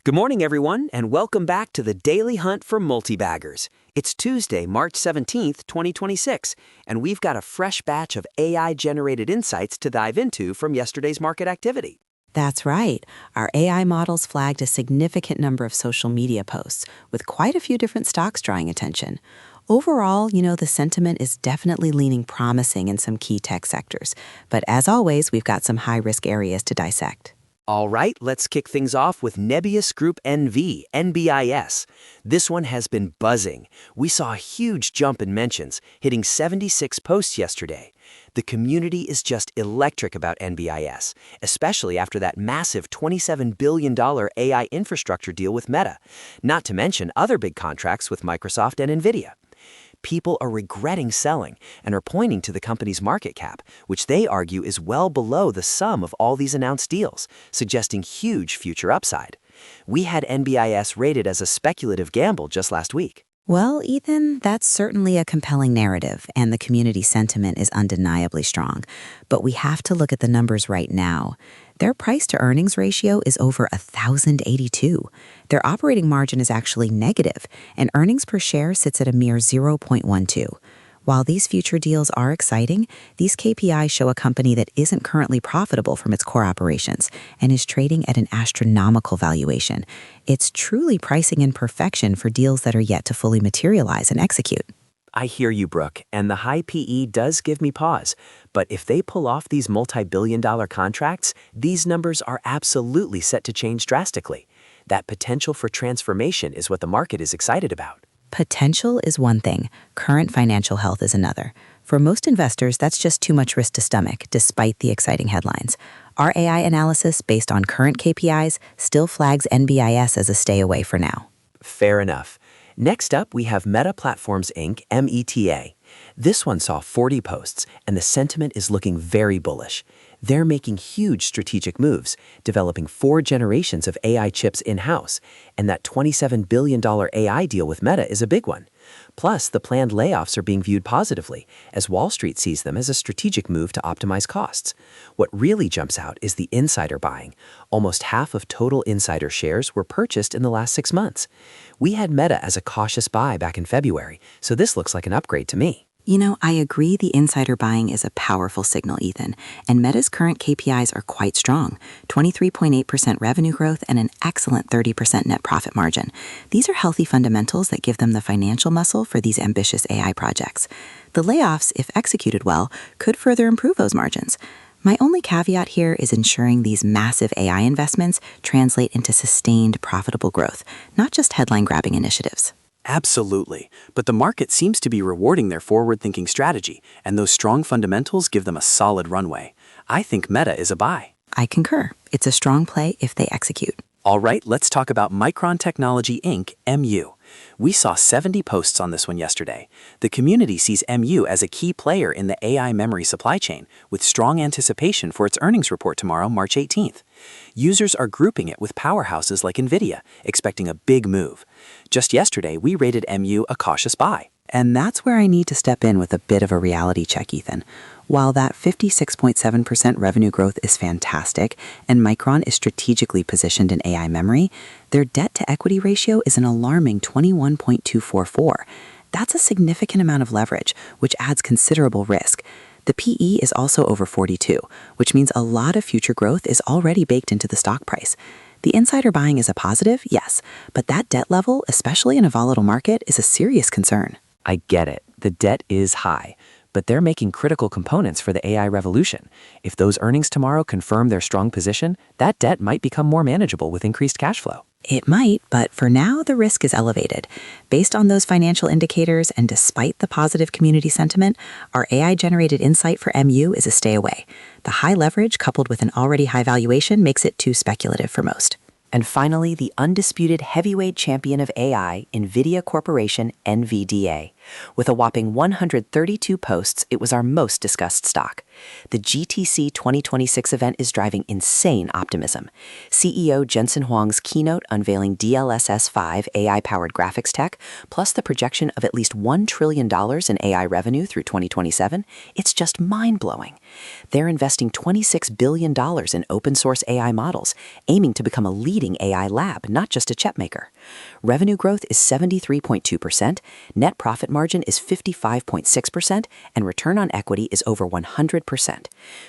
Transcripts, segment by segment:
Good morning, everyone, and welcome back to the Daily Hunt for Multibaggers. It's Tuesday, March 17th, 2026, and we've got a fresh batch of AI-generated insights to dive into from yesterday's market activity. That's right. Our AI models flagged a significant number of social media posts, with quite a few different stocks drawing attention. Overall, the sentiment is definitely leaning promising in some key tech sectors. But as always, we've got some high-risk areas to dissect. All right, let's kick things off with Nebius Group NV, NBIS. This one has been buzzing. We saw a huge jump in mentions, hitting 76 posts yesterday. The community is just electric about NBIS, especially after that massive $27 billion AI infrastructure deal with Meta, not to mention other big contracts with Microsoft and Nvidia. People are regretting selling and are pointing to the company's market cap, which they argue is well below the sum of all these announced deals, suggesting huge future upside. We had NBIS rated as a speculative gamble just last week. Well, Ethan, that's certainly a compelling narrative, and the community sentiment is undeniably strong. But we have to look at the numbers right now. Their price-to-earnings ratio is over 1,082. Their operating margin is actually negative, and earnings per share sits at a mere 0.12. While these future deals are exciting, these KPIs show a company that isn't currently profitable from its core operations and is trading at an astronomical valuation. It's truly pricing in perfection for deals that are yet to fully materialize and execute. I hear you, Brooke, and the high PE does give me pause. But if they pull off these multi-billion-dollar contracts, these numbers are absolutely set to change drastically. That potential for transformation is what the market is excited about. Potential is one thing, current financial health is another. For most investors, that's just too much risk to stomach, despite the exciting headlines. Our AI analysis, based on current KPIs, still flags NBIS as a stay away for now. Fair enough. Next up, we have Meta Platforms Inc., META. This one saw 40 posts, and the sentiment is looking very bullish. They're making huge strategic moves, developing 4 generations of AI chips in-house, and that $27 billion AI deal with Meta is a big one. Plus, the planned layoffs are being viewed positively, as Wall Street sees them as a strategic move to optimize costs. What really jumps out is the insider buying. Almost half of total insider shares were purchased in the last 6 months. We had Meta as a cautious buy back in February, so this looks like an upgrade to me. I agree the insider buying is a powerful signal, Ethan, and Meta's current KPIs are quite strong, 23.8% revenue growth and an excellent 30% net profit margin. These are healthy fundamentals that give them the financial muscle for these ambitious AI projects. The layoffs, if executed well, could further improve those margins. My only caveat here is ensuring these massive AI investments translate into sustained profitable growth, not just headline-grabbing initiatives. Absolutely, but the market seems to be rewarding their forward-thinking strategy, and those strong fundamentals give them a solid runway. I think Meta is a buy. I concur. It's a strong play if they execute. All right, let's talk about Micron Technology Inc., MU. We saw 70 posts on this one yesterday. The community sees MU as a key player in the AI memory supply chain, with strong anticipation for its earnings report tomorrow, March 18th. Users are grouping it with powerhouses like Nvidia, expecting a big move. Just yesterday, we rated MU a cautious buy. And that's where I need to step in with a bit of a reality check, Ethan. While that 56.7% revenue growth is fantastic, and Micron is strategically positioned in AI memory, their debt-to-equity ratio is an alarming 21.244. That's a significant amount of leverage, which adds considerable risk. The PE is also over 42, which means a lot of future growth is already baked into the stock price. The insider buying is a positive, yes, but that debt level, especially in a volatile market, is a serious concern. I get it. The debt is high, but they're making critical components for the AI revolution. If those earnings tomorrow confirm their strong position, that debt might become more manageable with increased cash flow. It might, but for now, the risk is elevated. Based on those financial indicators and despite the positive community sentiment, our AI-generated insight for MU is a stay away. The high leverage coupled with an already high valuation makes it too speculative for most. And finally, the undisputed heavyweight champion of AI, Nvidia Corporation, NVDA. With a whopping 132 posts, it was our most discussed stock. The GTC 2026 event is driving insane optimism. CEO Jensen Huang's keynote unveiling DLSS5 AI-powered graphics tech, plus the projection of at least $1 trillion in AI revenue through 2027, it's just mind-blowing. They're investing $26 billion in open-source AI models, aiming to become a leading AI lab, not just a chipmaker. Revenue growth is 73.2%, net profit margin is 55.6%, and return on equity is over 100%.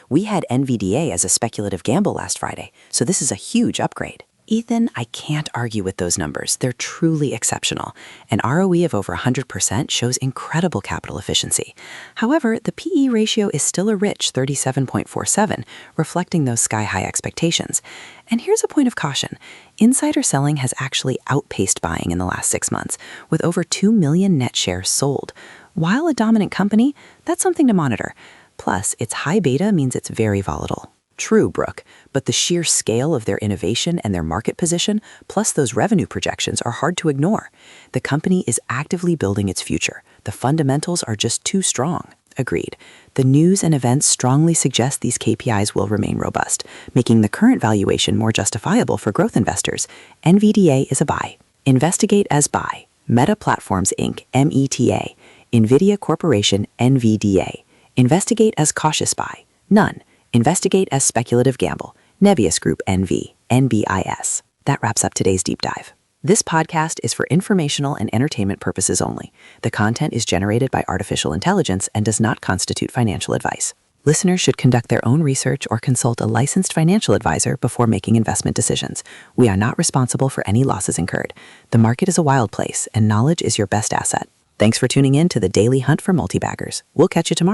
We had Nvidia as a speculative gamble last Friday, so this is a huge upgrade. Ethan, I can't argue with those numbers. They're truly exceptional. An ROE of over 100% shows incredible capital efficiency. However, the PE ratio is still a rich 37.47, reflecting those sky-high expectations. And here's a point of caution. Insider selling has actually outpaced buying in the last 6 months, with over 2 million net shares sold. While a dominant company, that's something to monitor. Plus, its high beta means it's very volatile. True, Brooke, but the sheer scale of their innovation and their market position, plus those revenue projections, are hard to ignore. The company is actively building its future. The fundamentals are just too strong. Agreed. The news and events strongly suggest these KPIs will remain robust, making the current valuation more justifiable for growth investors. Nvidia is a buy. Investigate as buy. Meta Platforms Inc., META. Nvidia Corporation, NVDA. Investigate as cautious buy. None. Investigate as speculative gamble. Nebius Group NV, NBIS. That wraps up today's deep dive. This podcast is for informational and entertainment purposes only. The content is generated by artificial intelligence and does not constitute financial advice. Listeners should conduct their own research or consult a licensed financial advisor before making investment decisions. We are not responsible for any losses incurred. The market is a wild place, and knowledge is your best asset. Thanks for tuning in to the Daily Hunt for Multibaggers. We'll catch you tomorrow.